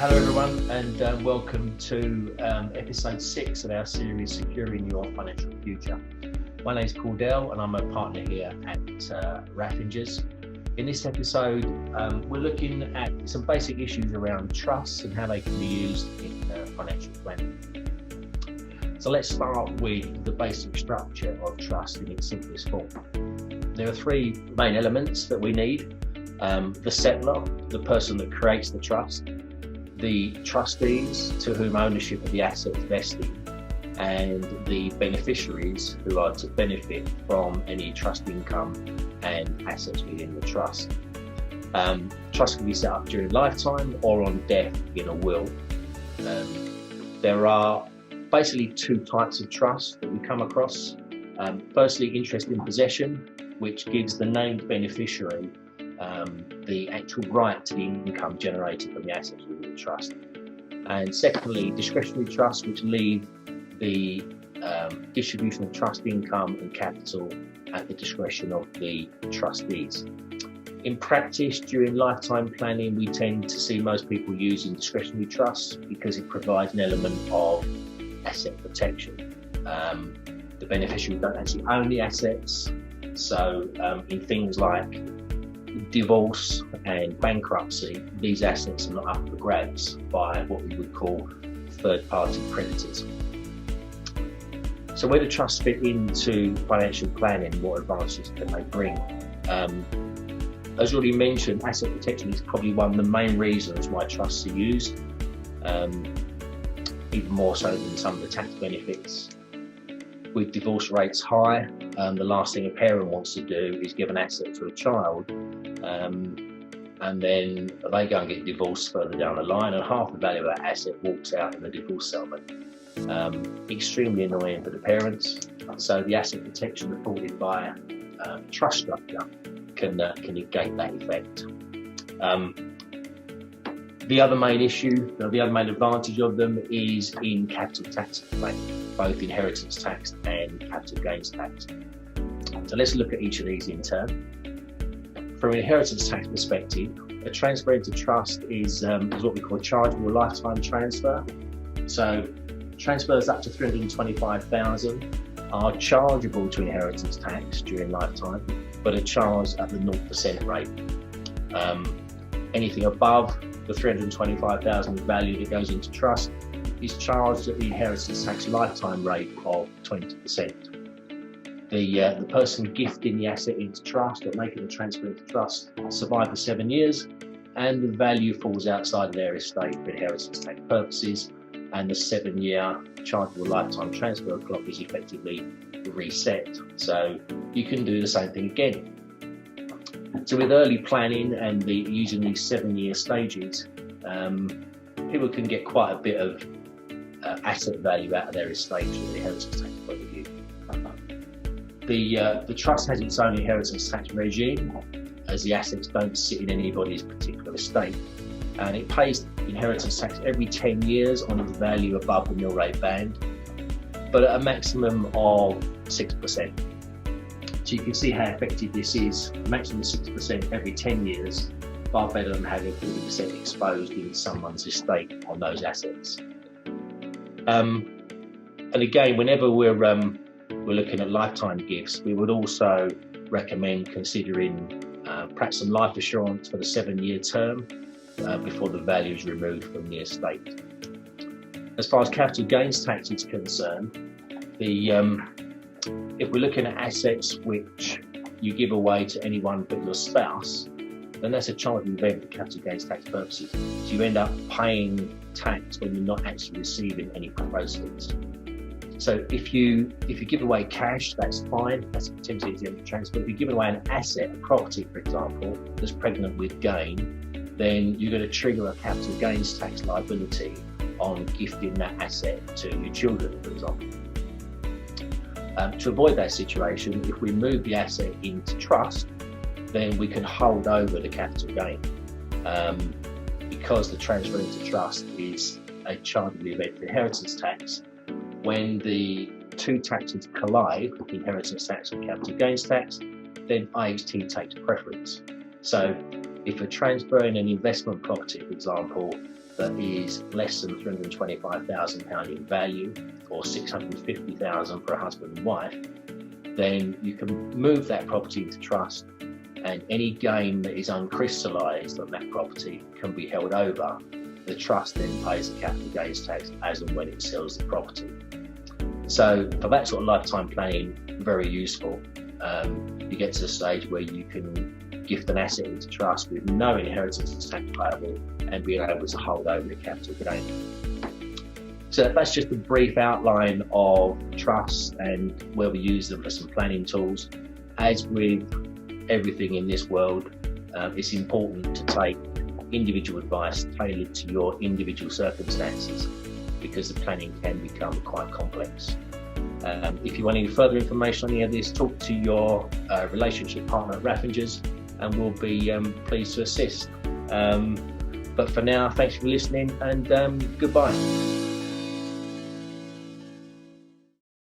Hello everyone, and welcome to episode 6 of our series Securing Your Financial Future. My name is Cordell and I'm a partner here at Raffingers. In this episode, we're looking at some basic issues around trusts and how they can be used in financial planning. So let's start with the basic structure of trust in its simplest form. There are three main elements that we need. The settlor, the person that creates the trust, the trustees to whom ownership of the asset is vested, and the beneficiaries who are to benefit from any trust income and assets within the trust. Trust can be set up during lifetime or on death in a will. There are basically two types of trust that we come across. Firstly, interest in possession, which gives the named beneficiary the actual right to the income generated from the assets within the trust. And secondly, discretionary trusts, which leave the distribution of trust income and capital at the discretion of the trustees. In practice, during lifetime planning, we tend to see most people using discretionary trusts because it provides an element of asset protection. The beneficiary don't actually own the assets, so in things like divorce and bankruptcy, these assets are not up for grabs by what we would call third-party creditors. So where do trusts fit into financial planning? What advantages can they bring? As already mentioned, asset protection is probably one of the main reasons why trusts are used, even more so than some of the tax benefits. With divorce rates high, the last thing a parent wants to do is give an asset to a child, and then they go and get divorced further down the line, and half the value of that asset walks out in the divorce settlement. Extremely annoying for the parents. So the asset protection afforded by trust structure can negate that effect. The other main issue, the other main advantage of them is in capital tax planning, both inheritance tax and capital gains tax. So let's look at each of these in turn. From an inheritance tax perspective, a transfer into trust is what we call a chargeable lifetime transfer. So transfers up to $325,000 are chargeable to inheritance tax during lifetime, but are charged at the 0% rate. Anything above the $325,000 value that goes into trust is charged at the inheritance tax lifetime rate of 20%. The person gifting the asset into trust or making the transfer into trust survive for 7 years, and the value falls outside of their estate for inheritance tax purposes, and the 7-year chargeable lifetime transfer clock is effectively reset. So you can do the same thing again. So with early planning and using these 7-year stages, people can get quite a bit of asset value out of their estate from the inheritance tax point of view. The trust has its own inheritance tax regime, as the assets don't sit in anybody's particular estate, and it pays inheritance tax every 10 years on its value above the mill rate band, but at a maximum of 6%. So you can see how effective this is. A maximum of 6% every 10 years, far better than having 40% exposed in someone's estate on those assets. And again, whenever we're looking at lifetime gifts, we would also recommend considering perhaps some life assurance for the 7-year term before the value is removed from the estate. As far as capital gains tax is concerned, if we're looking at assets which you give away to anyone but your spouse, then that's a chargeable event for capital gains tax purposes. So you end up paying tax when you're not actually receiving any proceeds. So if you give away cash, that's fine, that's potentially an exempt transfer. If you give away an asset, a property, for example, that's pregnant with gain, then you're going to trigger a capital gains tax liability on gifting that asset to your children, for example. To avoid that situation, if we move the asset into trust, then we can hold over the capital gain. Because the transfer into trust is a chargeable event for inheritance tax, when the two taxes collide, inheritance tax and capital gains tax, then IHT takes preference. So if we're transferring an investment property, for example, that is less than £325,000 in value, or £650,000 for a husband and wife, then you can move that property into trust, and any gain that is uncrystallised on that property can be held over. The trust then pays the capital gains tax as and when it sells the property. So for that sort of lifetime planning, very useful. You get to the stage where you can gift an asset into trust with no inheritance tax payable and being able to hold over the capital gain. So that's just a brief outline of trusts and where we use them for some planning tools. As with everything in this world, it's important to take individual advice tailored to your individual circumstances, because the planning can become quite complex. If you want any further information on any of this, talk to your relationship partner at Raffingers and we'll be pleased to assist. But for now, thanks for listening, and goodbye.